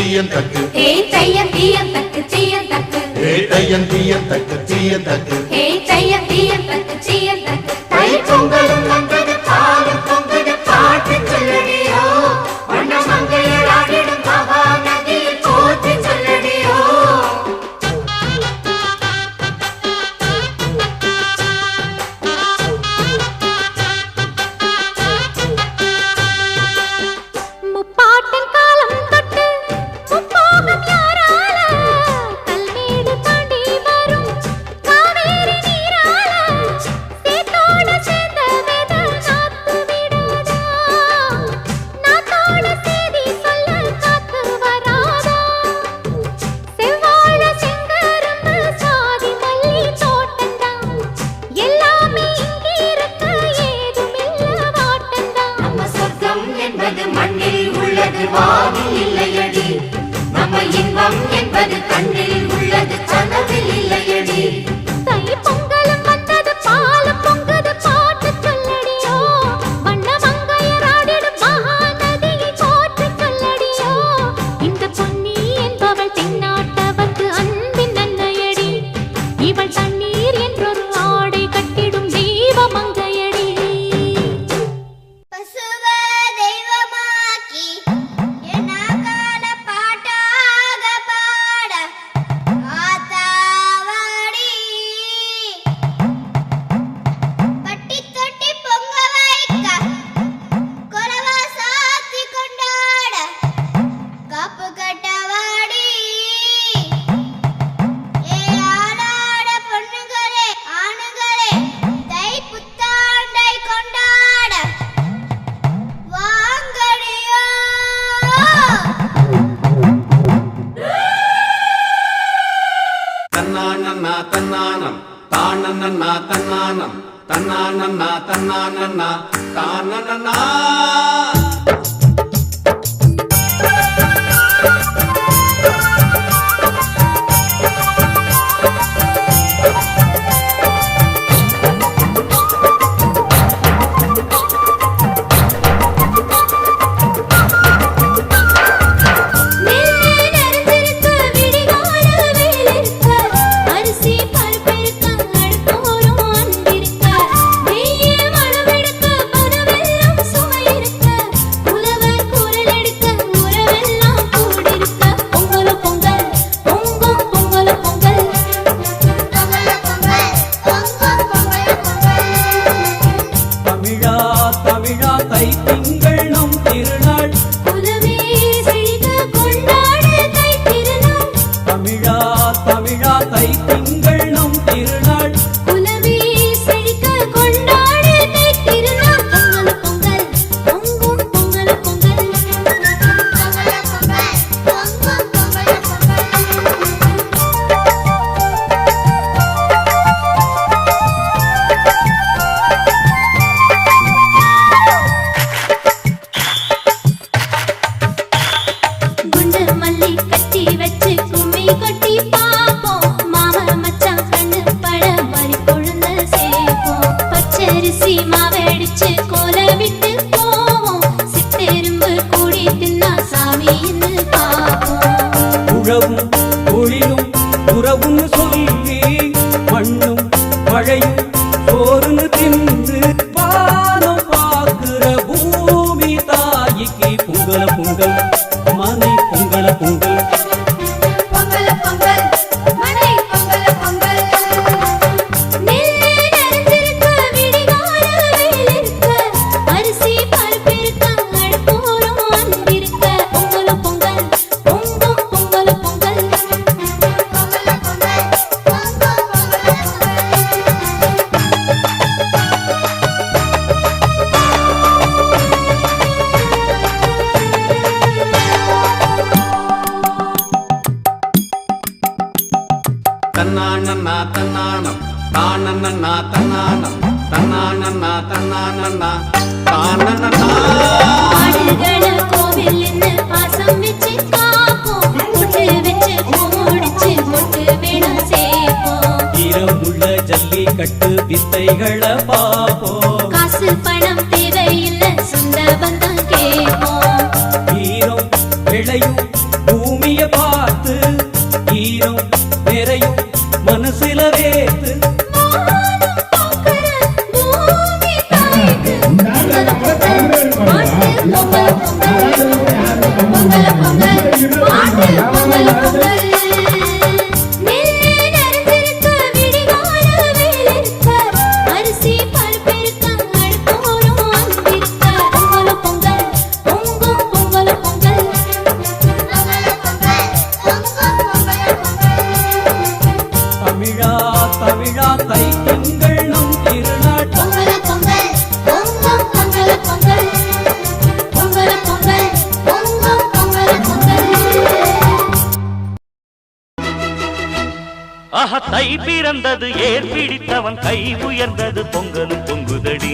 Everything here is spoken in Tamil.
சீயந்தக்கு ஹே தையந்தீயந்தக்கு சீயந்தக்கு ஹே தையந்தீயந்தக்கு சீயந்தக்கு ஹே தையந்தீயந்தக்கு சீயந்தக்கு தை பொங்கலும் வந்தது பாலும் பொங்குது பாட்டு சொல்லடியோ வண்ண மங்கையராடிடும் மகா நதியில் போற்றி சொல்லடியோ முப்பாட்டின் காலம் தொட்டு முப்போகம் யாரால கல்மேடு தாண்டி வரும் காவேரி நீரால சேத்தோட சேர்ந்த வேத நாத்து விடாதா நாத்தோட சேதி சொல்ல காத்து வராதா செவ்வாழ செங்கரும்பு சாதி மல்லி தோட்டந்தான் எல்லாமே இங்கிருக்க ஏதுமில்ல வாட்டந்தான் நம்ம சொர்க்கம் என்பது மண்ணில் உள்ளது வானில் இல்லையடி நம்ம இன்பம் என்பது கண்ணில் உள்ளது கனவில் இல்லையடி தை பொங்கலும் வந்தது பாலும் பொங்குது பாட்டு சொல்லடியோ வண்ண மங்கையராடிடும் மகா நதியை போற்றி சொல்லடியோ இந்த பொன்னி என்பவள் தென்னாட்டவர்க்கு அன்பின் நன்மையடி இவள் தண்ணீர் என்றொரு ஆடை கட்டிடும் தெய்வ மங்கையடி பசுவ தெய்வமாக்கி என்னாகால பாட்டாக பாட ஆத்தாவாடி பட்டி தொட்டி பொங்க வைக்க கொலவா சாத்தி கொண்டாட காப்பு கட்டவாடி ஏ ஆடாட பொண்ணுங்களே ஆணுங்களே தை புத்தாண்டை கொண்டாட வாங்கடியோ தன்னானன்னா தன்னானம் தானன்னா தன்னானம் தன்னானன்னா தன்னானன்னா தானன்னா நெல்லே நெருஞ்சிருக்க விடிகால வேலிருக்க அரிசி பருப்பிருக்க அடுப்போரும் அன்பிருக்க வெயில் மழவெடுக்க பனவெல்லாம் சுவையிருக்க உழவர் குரல் எடுக்க உறவெல்லாம் கூடிருக்க பொங்கலோ பொங்கல் பொங்கும் பொங்கலோ பொங்கல் பொங்கல பொங்கல் பொங்கும் பொங்கல பொங்கல் தமிழா தமிழா தை திங்கள் நம் திருநாள் குலமே செழிக்க கொண்டாடு தை திருநாள் தமிழா தமிழா தை திங்கள் நம் திருநாள் குலமே செழிக்க கொண்டாடு தை திருநாள் பொங்கலோ பொங்கல் பொங்கும் பொங்கலோ பொங்கல் பொங்கல பொங்கல் பொங்கும் பொங்கல பொங்கல் குண்டு மல்லி கட்டி வச்சு கும்மி கொட்டி பாப்போம் மாமா மச்சான் கண்ணு பட வரி கொழுந்த சேர்ப்போம் பச்சரிசி மாவடிச்சு கோல விட்டு போவோம் சித்தெரும்பு கூடி தின்னா சாமின்னு பாப்போம் உழவும் தொழிலும் உறவுன்னு சொல்லி மண்ணும் மழையும் சோறுன்னு தின்று வானம் பார்க்கிற பூமி தாய்க்கு பொங்கல பொங்கல் மனை பொங்கல பொங்கல் பொங்கல பொங்கல் மனை பொங்கல பொங்கல் நெல்லே நெருஞ்சிருக்க விடிகால வேலிருக்க அரிசி பருப்பிருக்க அடுப்போரும் அன்பிருக்க பொங்கலோ பொங்கல் பொங்கும் பொங்கலோ பொங்கல் பொங்கல பொங்கல் பொங்கும் பொங்கல பொங்கல் தன்னானன்னா தன்னானம் தானன்னா தன்னானம் தன்னானன்னா தன்னானன்னா தானன்னா ஆடுகள கோவில்னு பாசம் வச்சு காப்போம் பொட்டு வச்சு பூ முடிச்சு பொட்டு வேணும் சேர்ப்போம் ஈரமுள்ள ஜல்லிக்கட்டு வித்தைகளை பாப்போம் காசு பணம் தேவையில்லை சொந்த பந்தம் கேட்போம் ஈரம் விளையும் பூமி மனசுல வேத்து பூமி தாய்க்கு பொங்கல் பொங்கல் மாட்டு பொங்கல் பொங்கல் பொங்கல் பொங்கல் மாட்டு பொங்கல் பொங்கல் நெல்லே நனைஞ்சிருக்க விடிகால வேலிருக்க அரிசி பருப்பிருக்க அடுப்போரும் அங்கிருக்க பொங்கல் பொங்கல் பொங்கும் பொங்கல் பொங்கல் தமிழா தமிழா தை திங்கள் நம் திருநாள் பொங்கல் பொங்கல் பொங்கும் பொங்கல் பொங்கல் பொங்கல் பொங்கல் பொங்கும் பொங்கல் பொங்கல் ஆஹா தை பிறந்தது ஏர் பிடித்தவன் கை உயர்ந்தது பொங்கலும் பொங்குதடி